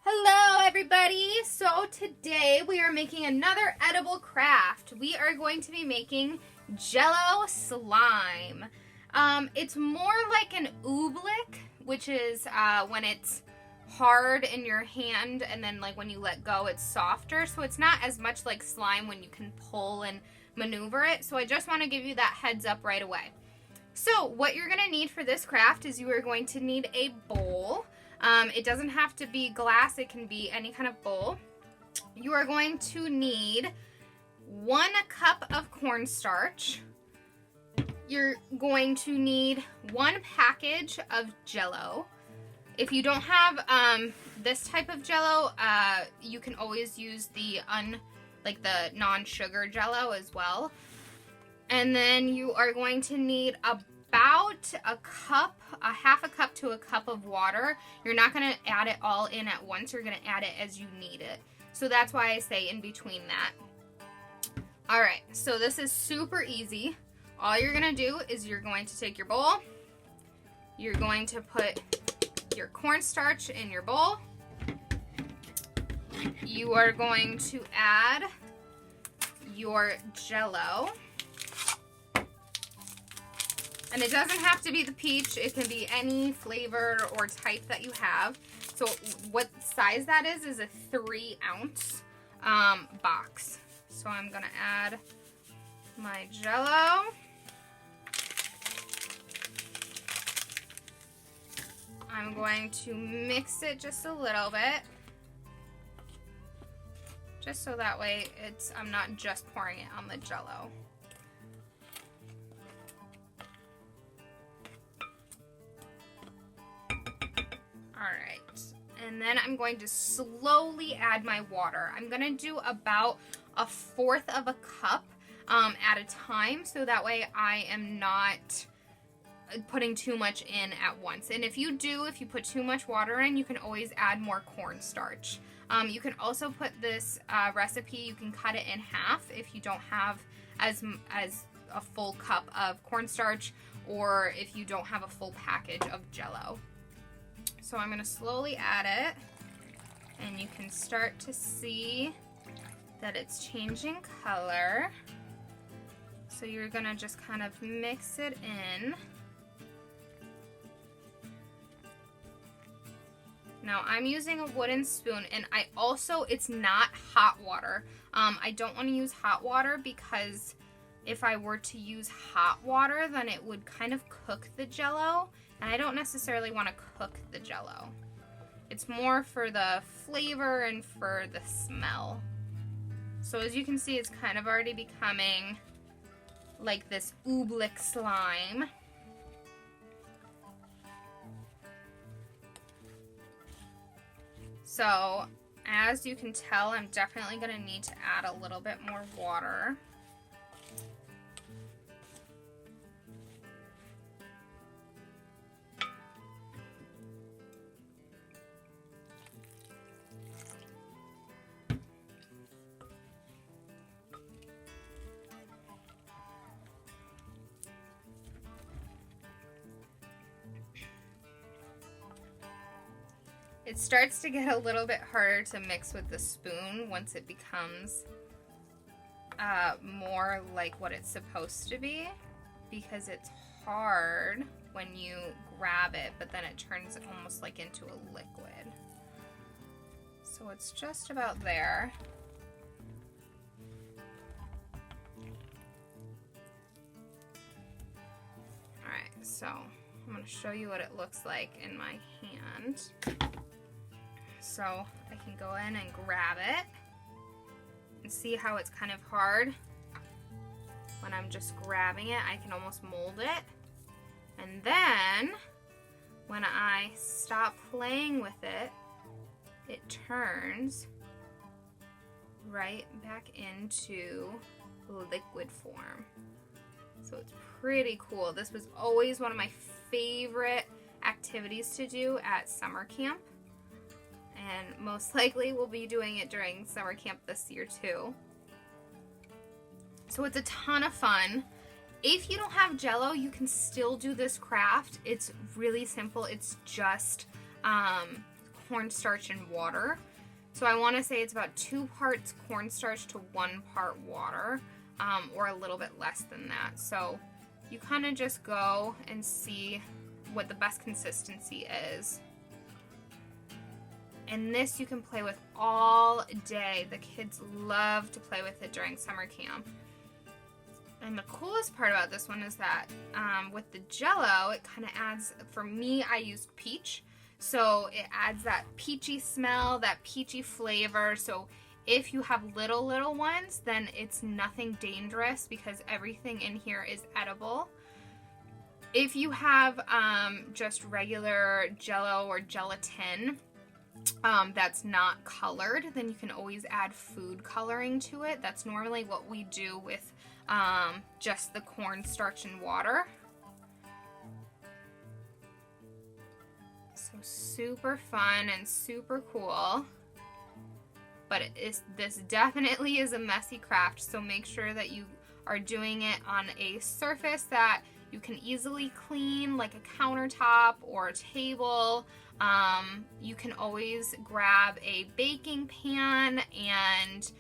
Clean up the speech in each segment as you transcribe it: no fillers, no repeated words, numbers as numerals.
Hello everybody! So today we are making another edible craft. We are going to be making Jello slime. It's more like an oobleck, which is when it's hard in your hand and then like when you let go it's softer. So it's not as much like slime when you can pull and maneuver it. So I just want to give you that heads up right away. So what you're going to need for this craft is you are going to need a bowl. It doesn't have to be glass, it can be any kind of bowl. You are going to need 1 cup of cornstarch. You're going to need 1 package of Jello. If you don't have this type of Jello, you can always use the non-sugar Jello as well. And then you are going to need about a cup, half a cup to a cup of water. You're not going to add it all in at once. You're going to add it as you need it. So that's why I say in between that. Alright, so this is super easy. All you're going to do is you're going to take your bowl. You're going to put your cornstarch in your bowl. You are going to add your Jello. And it doesn't have to be the peach, it can be any flavor or type that you have. So what size that is a 3-ounce box. So I'm gonna add my Jello. I'm going to mix it just a little bit. Just so that way I'm not just pouring it on the Jello. Alright, and then I'm going to slowly add my water. I'm going to do about 1/4 of a cup at a time, so that way I am not putting too much in at once. And if you put too much water in, you can always add more cornstarch. You can also put this recipe, you can cut it in half if you don't have as a full cup of cornstarch, or if you don't have a full package of Jello. So I'm going to slowly add it, and you can start to see that it's changing color. So you're going to just kind of mix it in. Now I'm using a wooden spoon, and it's not hot water. I don't want to use hot water because if I were to use hot water, then it would kind of cook the Jello. And I don't necessarily want to cook the Jello. It's more for the flavor and for the smell. So as you can see, it's kind of already becoming like this oobleck slime. So as you can tell, I'm definitely going to need to add a little bit more water. It starts to get a little bit harder to mix with the spoon once it becomes more like what it's supposed to be, because it's hard when you grab it, but then it turns almost like into a liquid. So it's just about there. Alright, so I'm going to show you what it looks like in my hand. So I can go in and grab it and see how it's kind of hard. When I'm just grabbing it, I can almost mold it. And then when I stop playing with it, it turns right back into liquid form. So it's pretty cool. This was always one of my favorite activities to do at summer camp. And most likely we'll be doing it during summer camp this year too. So it's a ton of fun. If you don't have Jello, you can still do this craft. It's really simple. It's just cornstarch and water. So I want to say it's about 2 parts cornstarch to 1 part water, or a little bit less than that. So you kind of just go and see what the best consistency is. And this you can play with all day. The kids love to play with it during summer camp. And the coolest part about this one is that with the Jell-O, it kind of adds, for me, I used peach. So it adds that peachy smell, that peachy flavor. So if you have little ones, then it's nothing dangerous because everything in here is edible. If you have just regular Jell-O or gelatin that's not colored, then you can always add food coloring to it. That's normally what we do with just the cornstarch and water. So super fun and super cool. But this definitely is a messy craft, so make sure that you are doing it on a surface that you can easily clean, like a countertop or a table. You can always grab a baking pan and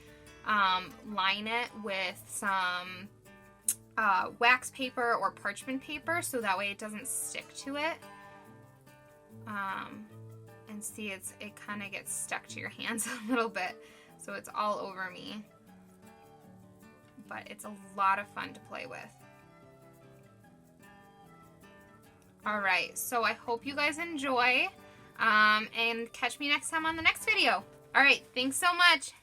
line it with some wax paper or parchment paper so that way it doesn't stick to it. And see, it kind of gets stuck to your hands a little bit, so it's all over me. But it's a lot of fun to play with. Alright, so I hope you guys enjoy, and catch me next time on the next video. Alright, thanks so much.